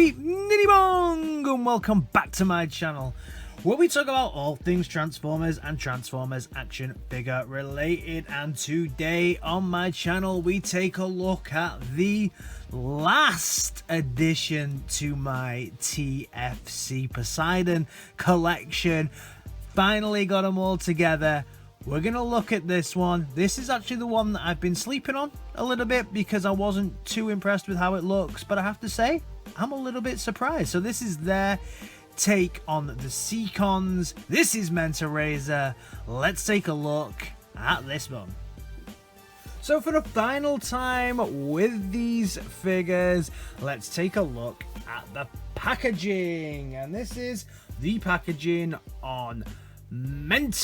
everybody, Ninibong, and welcome back to my channel, where we talk about all things Transformers and Transformers action figure related. And today on my channel we take a look at the last addition to my TFC Poseidon collection. Finally got them all together. We're going to look at this one. This is actually the one that I've been sleeping on a little bit because I wasn't too impressed with how it looks, but I have to say I'm a little bit surprised. So this is their take on the Seacons. This is Mentarazor. Let's take a look at this one. So for the final time with these figures, let's take a look at the packaging. And this is the packaging on Mentarazor,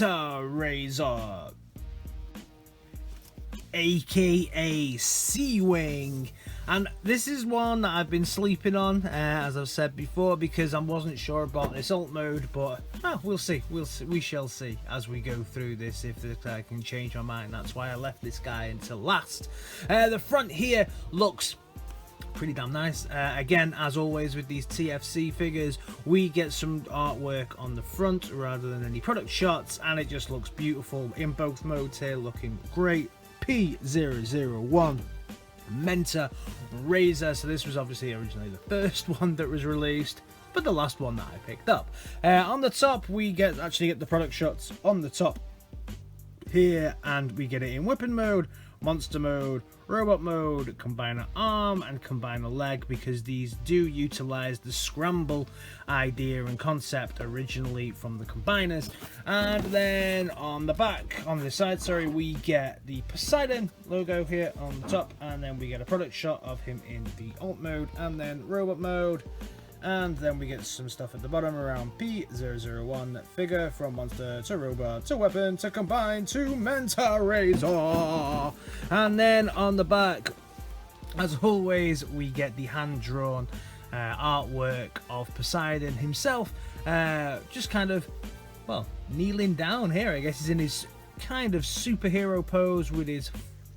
aka Seawing, and this is one that I've been sleeping on, as I've said before, because I wasn't sure about this alt mode, but we'll see. We shall see as we go through this if I can change my mind. That's why I left this guy until last. The front here looks pretty damn nice. Again, as always with these TFC figures, we get some artwork on the front rather than any product shots, and it just looks beautiful in both modes here, looking great. P001 Mentarazor. So this was obviously originally the first one that was released, but the last one that I picked up. On the top we actually get the product shots on the top here, and we get it in weapon mode, monster mode, robot mode, combiner arm, and combiner leg, because these do utilize the scramble idea and concept originally from the combiners. And then on the back, on the side, sorry, we get the Poseidon logo here on the top, and then we get a product shot of him in the alt mode, and then robot mode. And then we get some stuff at the bottom around P001 figure, from monster to robot to weapon to combine to Mentarazor. And then on the back, as always, we get the hand-drawn artwork of Poseidon himself, just kind of, well, kneeling down here. I guess he's in his kind of superhero pose with his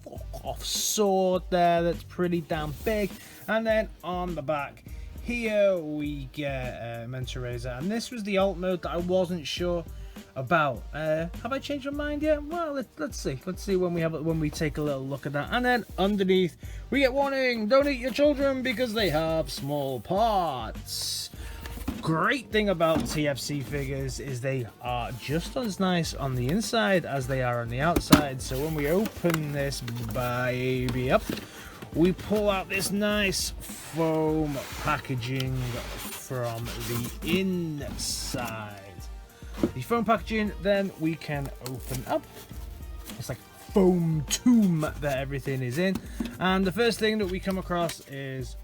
fuck-off sword there that's pretty damn big. And then on the back here we get Mentarazor, and this was the alt mode that I wasn't sure about. Have I changed my mind yet? Well, let's see when we take a little look at that. And then underneath we get warning: don't eat your children because they have small parts. Great thing about TFC figures is they are just as nice on the inside as they are on the outside. So when we open this baby up, we pull out this nice foam packaging from the inside. The foam packaging, then we can open up. It's like foam tomb that everything is in. And the first thing that we come across is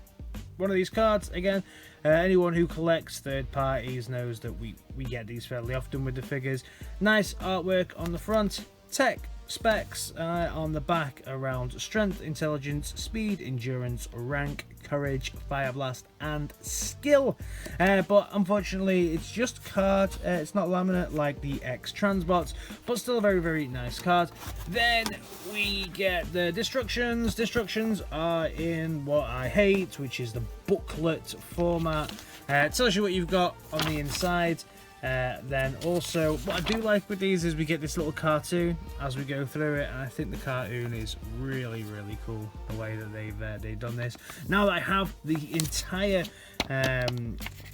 one of these cards. Again, anyone who collects third parties knows that we get these fairly often with the figures. Nice artwork on the front, tech specs on the back around strength, intelligence, speed, endurance, rank, courage, fire blast, and skill. But unfortunately it's just card, it's not laminate like the X Transbots, but still a very, very nice card. Then we get the destructions. Destructions are in what I hate, which is the booklet format. It tells you what you've got on the inside. Then also, what I do like with these is we get this little cartoon as we go through it, and I think the cartoon is really, really cool, the way that they've done this. Now that I have the entire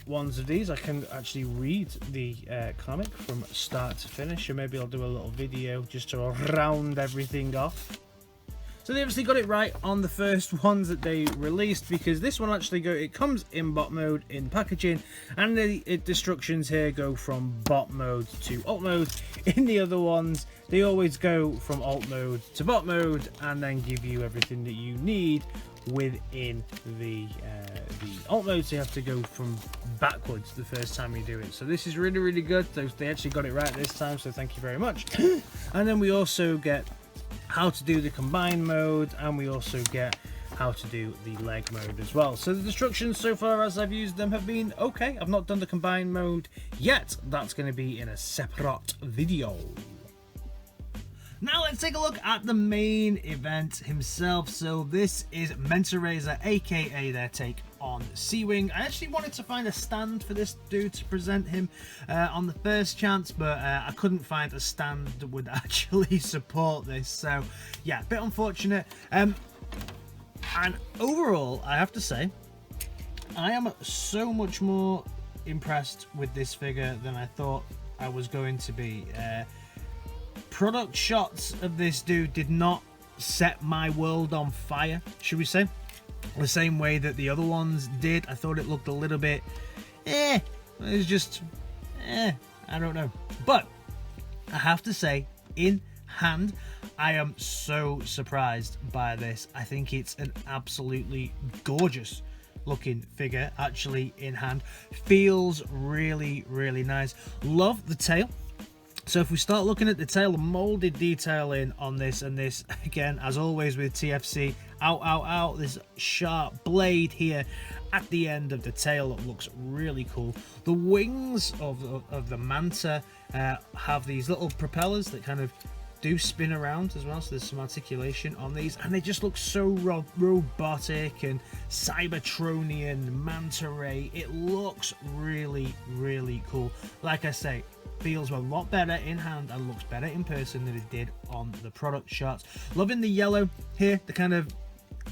ones of these, I can actually read the comic from start to finish, and maybe I'll do a little video just to round everything off. So they obviously got it right on the first ones that they released, because this one actually it comes in bot mode in packaging, and the destructions here go from bot mode to alt mode. In the other ones, they always go from alt mode to bot mode, and then give you everything that you need within the alt mode. So you have to go from backwards the first time you do it. So this is really, really good. They actually got it right this time, so thank you very much. And then we also get how to do the combined mode, and we also get how to do the leg mode as well. So the destructions so far as I've used them have been okay. I've not done the combined mode yet. That's going to be in a separate video. Now let's take a look at the main event himself. So this is Mentarazor, aka their take on Seawing. I actually wanted to find a stand for this dude to present him on the first chance, but I couldn't find a stand that would actually support this. So yeah, a bit unfortunate. And overall, I have to say, I am so much more impressed with this figure than I thought I was going to be. Product shots of this dude did not set my world on fire, should we say, the same way that the other ones did. I thought it looked a little bit it was just I don't know. But I have to say, in hand, I am so surprised by this. I think it's an absolutely gorgeous looking figure. Actually, in hand, feels really, really nice. Love the tail. So if we start looking at the tail, the molded detailing on this, and this again, as always with TFC, this sharp blade here at the end of the tail that looks really cool. The wings of the Manta have these little propellers that kind of do spin around as well, so there's some articulation on these, and they just look so robotic and Cybertronian, manta ray. It looks really, really cool. Like I say, feels a lot better in hand and looks better in person than it did on the product shots. Loving the yellow here, the kind of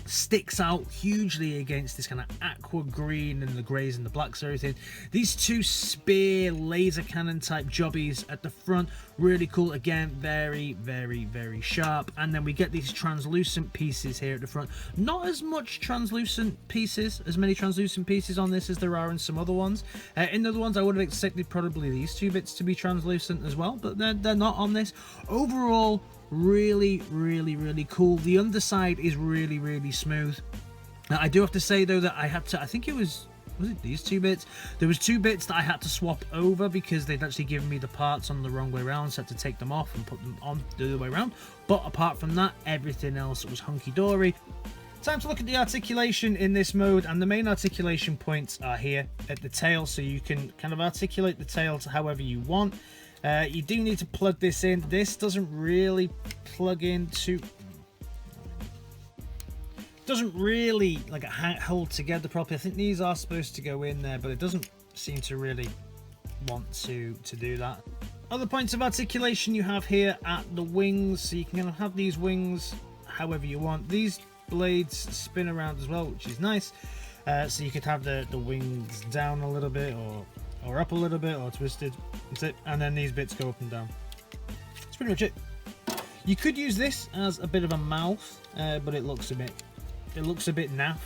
sticks out hugely against this kind of aqua green and the greys and the blacks and everything. These two spear laser cannon type jobbies at the front, really cool. Again, very, very, very sharp. And then we get these translucent pieces here at the front. Not as much translucent pieces, as many translucent pieces on this as there are in some other ones. In the other ones, I would have expected probably these two bits to be translucent as well, but they're not on this. Overall, really, really, really cool. The underside is really, really smooth. I do have to say though that I had to, I think it was it these two bits? There was two bits that I had to swap over because they'd actually given me the parts on the wrong way around, so I had to take them off and put them on the other way around. But apart from that, everything else was hunky-dory. Time to look at the articulation in this mode, and the main articulation points are here at the tail, so you can kind of articulate the tail to however you want. You do need to plug this in. This doesn't really plug into, doesn't really like hold together properly. I think these are supposed to go in there, but it doesn't seem to really want to do that. Other points of articulation you have here at the wings, so you can kind of have these wings however you want. These blades spin around as well, which is nice. So you could have the wings down a little bit, or up a little bit, or twisted. That's it. And then these bits go up and down. That's pretty much it. You could use this as a bit of a mouth, but it looks a bit naff.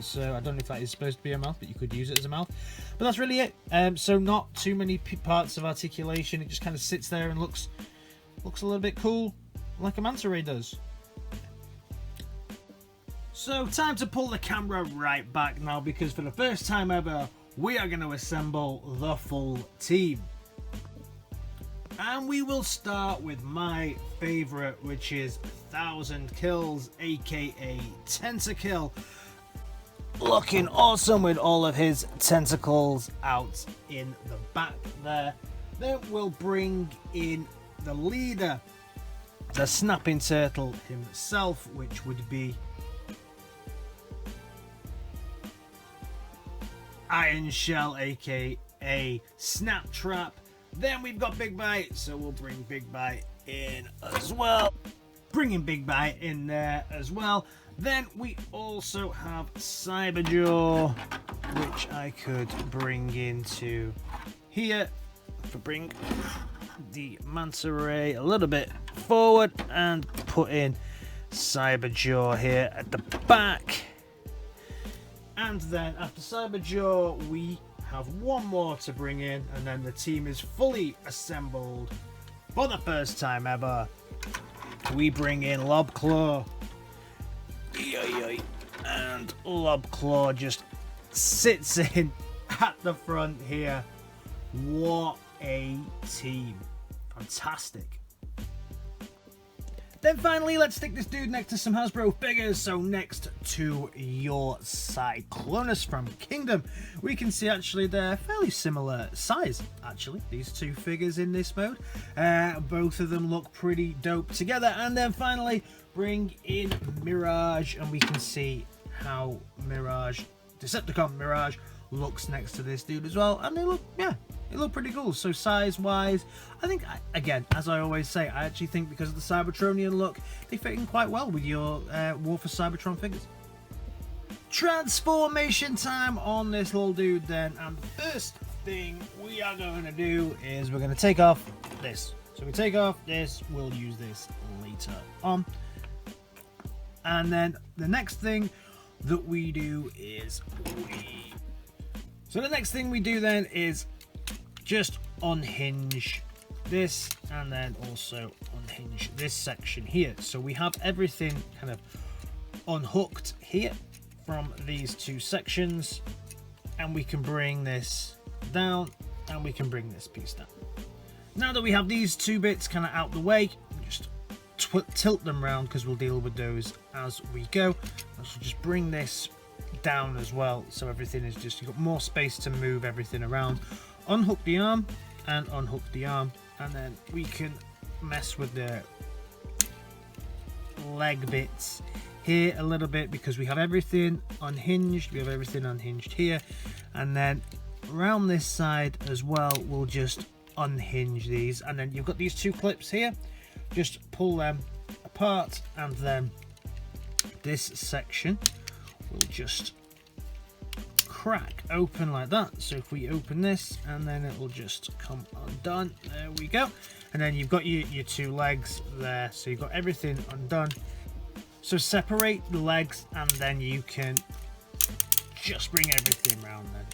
So I don't know if that is supposed to be a mouth, but you could use it as a mouth. But that's really it. So not too many parts of articulation. It just kind of sits there and looks a little bit cool, like a manta ray does. So time to pull the camera right back now, because for the first time ever, we are going to assemble the full team. And we will start with my favourite, which is 1000 Kills, aka Tentakill. Looking awesome with all of his tentacles out in the back there. Then we'll bring in the leader, the snapping turtle himself, which would be Iron Shell, aka Snap Trap. Then we've got Big Bite, so we'll bring Big Bite in as well. Bringing Big Bite in there as well. Then we also have Cyberjaw, which I could bring into here. To bring the Manta Ray a little bit forward and put in Cyberjaw here at the back. And then after Cyberjaw, we have one more to bring in, and then the team is fully assembled. For the first time ever, we bring in Lobclaw. And Lobclaw just sits in at the front here. What a team. Fantastic. Then finally, let's stick this dude next to some Hasbro figures. So next to your Cyclonus from Kingdom, we can see actually they're fairly similar size, actually, these two figures in this mode. Both of them look pretty dope together. And then finally, bring in Mirage, and we can see how Mirage Decepticon Mirage looks next to this dude as well, and they look, yeah, they look pretty cool. So size wise, I think, again, as I always say, I actually think because of the Cybertronian look, they fit in quite well with your War for Cybertron figures. Transformation time on this little dude then, and the first thing we are going to do is we're going to take off this. So we take off this, we'll use this later on. And then the next thing that we do is just unhinge this, and then also unhinge this section here. So we have everything kind of unhooked here from these two sections, and we can bring this down, and we can bring this piece down. Now that we have these two bits kind of out the way, just tilt them around because we'll deal with those as we go. So just bring this down as well, so everything is just, you've got more space to move everything around. Unhook the arm and unhook the arm, and then we can mess with the leg bits here a little bit because we have everything unhinged. We have everything unhinged here, and then around this side as well we'll just unhinge these, and then you've got these two clips here, just pull them apart, and then this section will just crack open like that. So if we open this, and then it will just come undone, there we go, and then you've got your two legs there, so you've got everything undone. So separate the legs, and then you can just bring everything around then,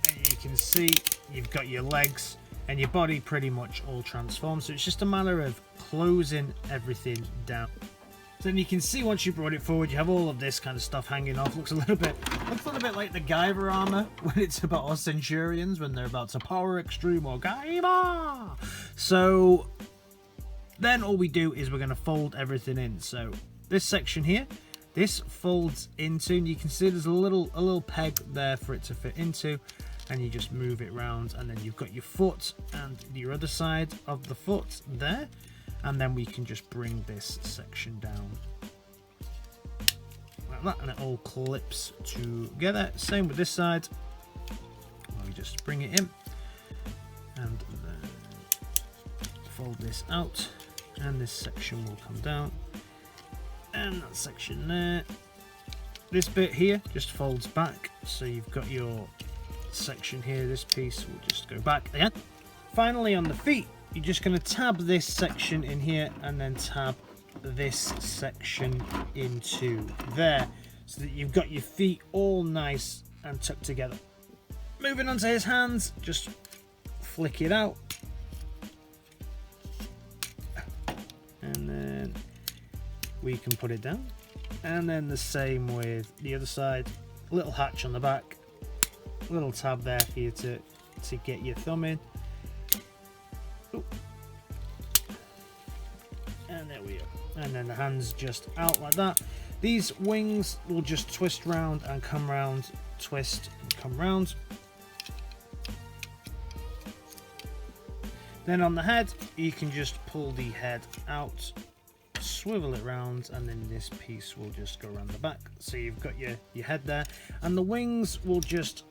and you can see you've got your legs and your body pretty much all transformed. So it's just a matter of closing everything down. So then you can see once you brought it forward, you have all of this kind of stuff hanging off. Looks a little bit like the Guyver armor when it's about our Centurions when they're about to power extreme or Guyver. So then all we do is we're going to fold everything in. So this section here, this folds into, and you can see there's a little peg there for it to fit into, and you just move it around, and then you've got your foot and your other side of the foot there, and then we can just bring this section down like that, and it all clips together. Same with this side, we just bring it in and then fold this out, and this section will come down, and that section there, this bit here just folds back, so you've got your section here, this piece will just go back again. Finally on the feet, you're just going to tab this section in here, and then tab this section into there, so that you've got your feet all nice and tucked together. Moving on to his hands, just flick it out, and then we can put it down, and then the same with the other side. Little hatch on the back, little tab there for you to get your thumb in. Ooh. And there we go, and then the hands just out like that. These wings will just twist round and come round, twist and come round. Then on the head, you can just pull the head out, swivel it round, and then this piece will just go around the back. So you've got your head there, and the wings will just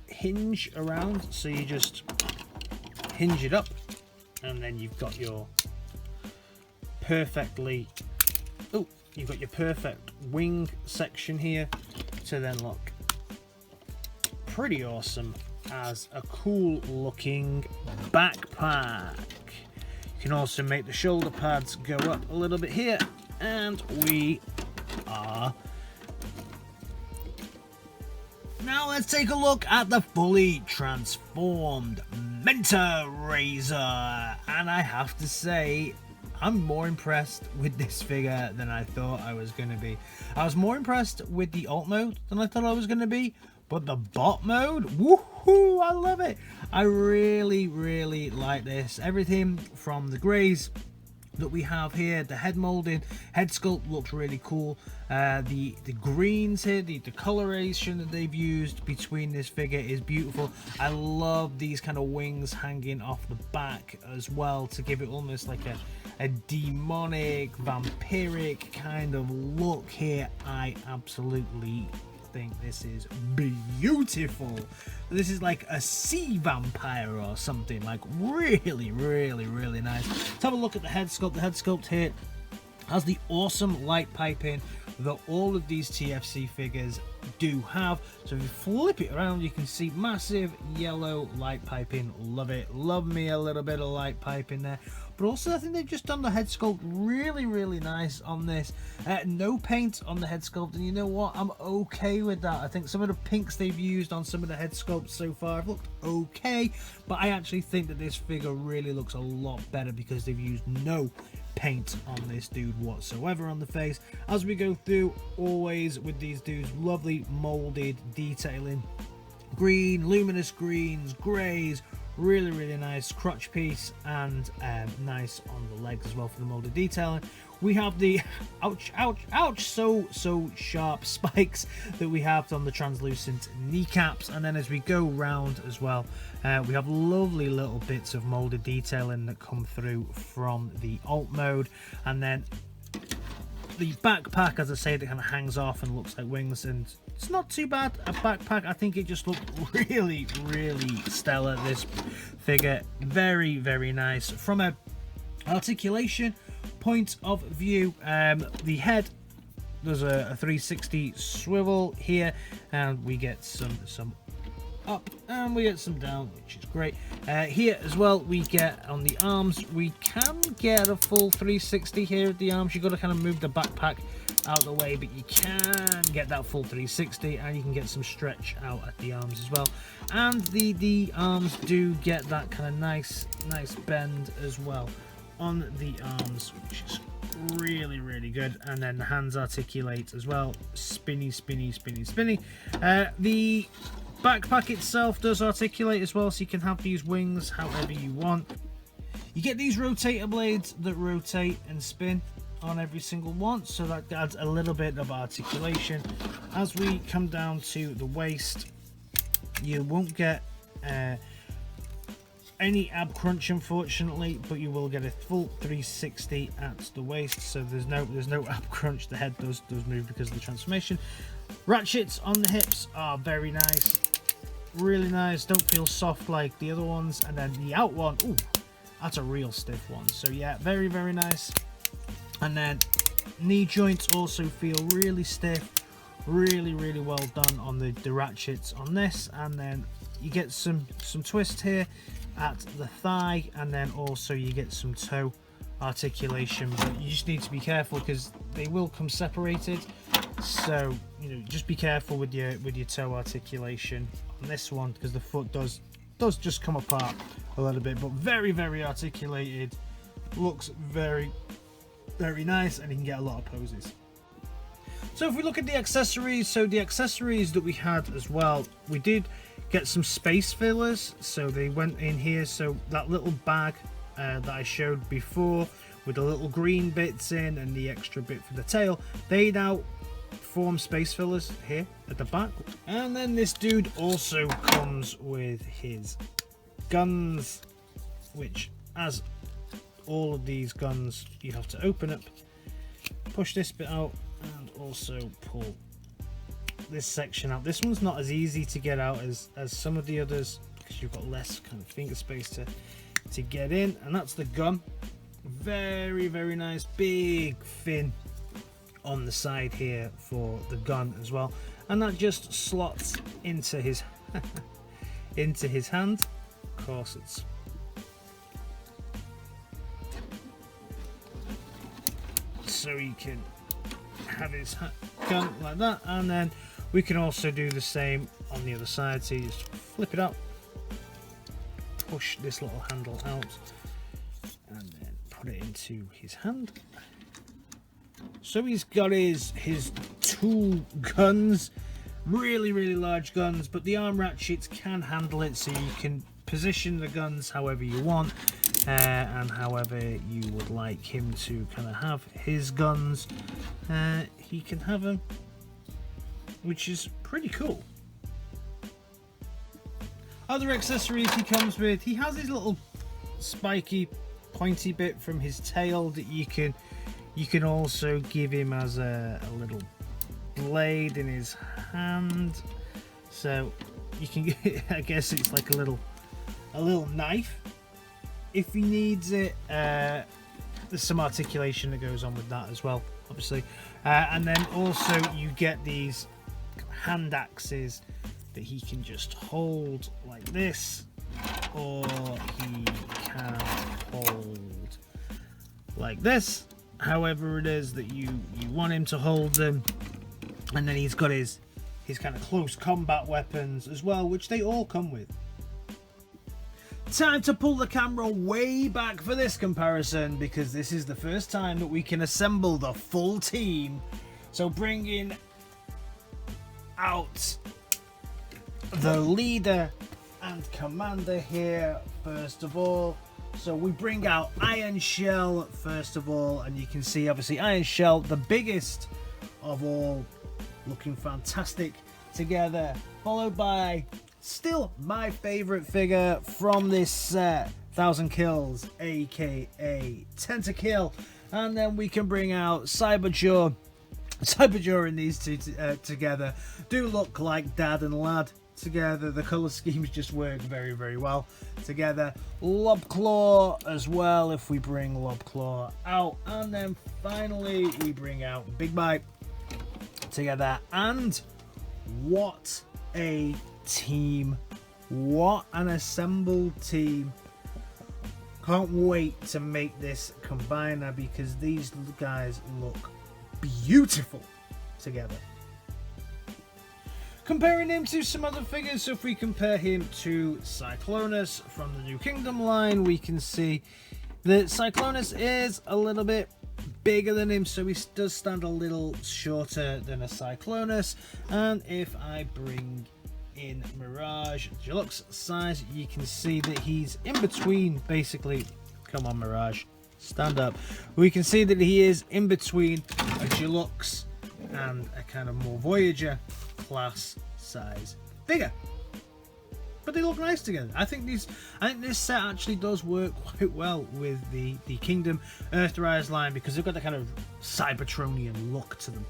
hinge around, so you just hinge it up, and then you've got your perfect wing section here to then look pretty awesome as a cool looking backpack. You can also make the shoulder pads go up a little bit here, and we are. Now let's take a look at the fully transformed Mentarazor, and I have to say, I'm more impressed with this figure than I thought I was going to be. I was more impressed with the alt mode than I thought I was going to be, but the bot mode, woohoo, I love it. I really, really like this. Everything from the greys that we have here, the head molding, head sculpt looks really cool. The greens here, the coloration that they've used between this figure is beautiful. I love these kind of wings hanging off the back as well to give it almost like a demonic, vampiric kind of look here. I absolutely think this is beautiful. This is like a sea vampire or something, like really, really, really nice. Let's have a look at the head sculpt. The head sculpt here has the awesome light piping that all of these TFC figures do have. So if you flip it around, you can see massive yellow light piping. Love it. Love me a little bit of light piping there. But also, I think they've just done the head sculpt really, really nice on this. No paint on the head sculpt, and you know what? I'm okay with that. I think some of the pinks they've used on some of the head sculpts so far have looked okay, but I actually think that this figure really looks a lot better because they've used no paint on this dude whatsoever on the face. As we go through, always with these dudes, lovely molded detailing, green, luminous greens, greys, really, really nice crotch piece, and nice on the legs as well for the molded detailing. We have the ouch, ouch, ouch, so sharp spikes that we have on the translucent kneecaps, and then as we go round as well, we have lovely little bits of molded detailing that come through from the alt mode, and then the backpack, as I say, that kind of hangs off and looks like wings, and it's not too bad a backpack. I think it just looked really, really stellar, this figure. Very, very nice. From a articulation point of view, the head, there's a 360 swivel here, and we get some up and we get some down, which is great. Here as well, we get on the arms, we can get a full 360 here at the arms. You've got to kind of move the backpack out of the way, but you can get that full 360, and you can get some stretch out at the arms as well. And the arms do get that kind of nice bend as well on the arms, which is really, really good. And then the hands articulate as well, spinny, spinny, spinny, spinny. The backpack itself does articulate as well, so you can have these wings however you want. You get these rotator blades that rotate and spin on every single one, so that adds a little bit of articulation. As we come down to the waist, you won't get any ab crunch, unfortunately, but you will get a full 360 at the waist, so there's no ab crunch. The head does move because of the transformation. Ratchets on the hips are very nice, really nice. Don't feel soft like the other ones. And then the out one, ooh, that's a real stiff one. So yeah, very, very nice. And then knee joints also feel really stiff, really, really well done on the ratchets on this. And then you get some twist here at the thigh, and then also you get some toe articulation, but you just need to be careful because they will come separated. So you know, just be careful with your toe articulation on this one, because the foot does just come apart a little bit, but very, very articulated, looks very, very nice, and you can get a lot of poses. So if we look at the accessories, so the accessories that we had as well, we did get some space fillers, so they went in here. So that little bag that I showed before with the little green bits in and the extra bit for the tail, they now form space fillers here at the back. And then this dude also comes with his guns, which, as all of these guns, you have to open up, push this bit out, and also pull this section out. This one's not as easy to get out as some of the others, because you've got less kind of finger space to get in. And that's the gun. Very, very nice, big fin on the side here for the gun as well, and that just slots into his into his hand. Of course, it's so he can have his gun like that. And then we can also do the same on the other side, so you just flip it up, push this little handle out, and then put it into his hand. So he's got his two guns, really, really large guns, but the arm ratchets can handle it, so you can position the guns however you want, and however you would like him to kind of have his guns, he can have them, which is pretty cool. Other accessories he comes with, he has his little spiky pointy bit from his tail that you can also give him as a little blade in his hand, so you can get, I guess it's like a little knife if he needs it. There's some articulation that goes on with that as well, obviously, and then also you get these hand axes that he can just hold like this, or he can hold like this, however it is that you want him to hold them. And then he's got his kind of close combat weapons as well, which they all come with. Time to pull the camera way back for this comparison, because this is the first time that we can assemble the full team. So bringing out the leader and commander here first of all. So we bring out Iron Shell first of all, and you can see obviously Iron Shell, the biggest of all, looking fantastic together, followed by still my favorite figure from this set, 1000 Kills, aka Tentakill. And then we can bring out Cyberjaw. Cyberjaw and these two together do look like dad and lad together. The color schemes just work very, very well together. Lobclaw as well, if we bring Lobclaw out. And then finally we bring out Big Bite together. And what a team, what an assembled team. Can't wait to make this combiner, because these guys look beautiful together. Comparing him to some other figures, so if we compare him to Cyclonus from the New Kingdom line, we can see that Cyclonus is a little bit bigger than him, so he does stand a little shorter than a Cyclonus. And if I bring in Mirage Deluxe size, you can see that he's in between, basically. Come on, Mirage, stand up. We can see that he is in between a Deluxe and a kind of more Voyager class size figure, but they look nice together. I think this set actually does work quite well with the Kingdom Earthrise line, because they've got that kind of Cybertronian look to them.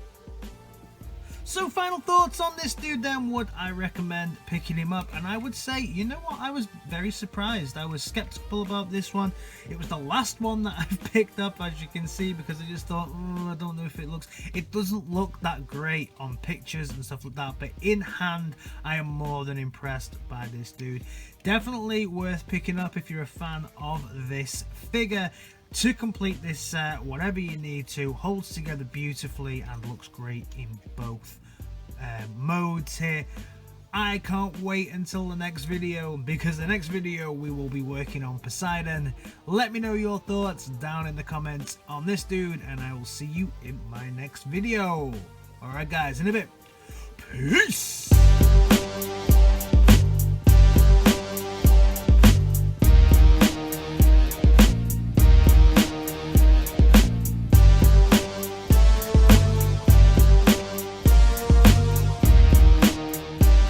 So final thoughts on this dude then. Would I recommend picking him up? And I would say, you know what, I was very surprised. I was skeptical about this one. It was the last one that I've picked up, as you can see, because I just thought, I don't know if it doesn't look that great on pictures and stuff like that, but in hand I am more than impressed by this dude. Definitely worth picking up if you're a fan of this figure. To complete this set, whatever you need to, holds together beautifully and looks great in both modes here. I can't wait until the next video, because the next video we will be working on Poseidon. Let me know your thoughts down in the comments on this dude, and I will see you in my next video. Alright guys, in a bit. Peace!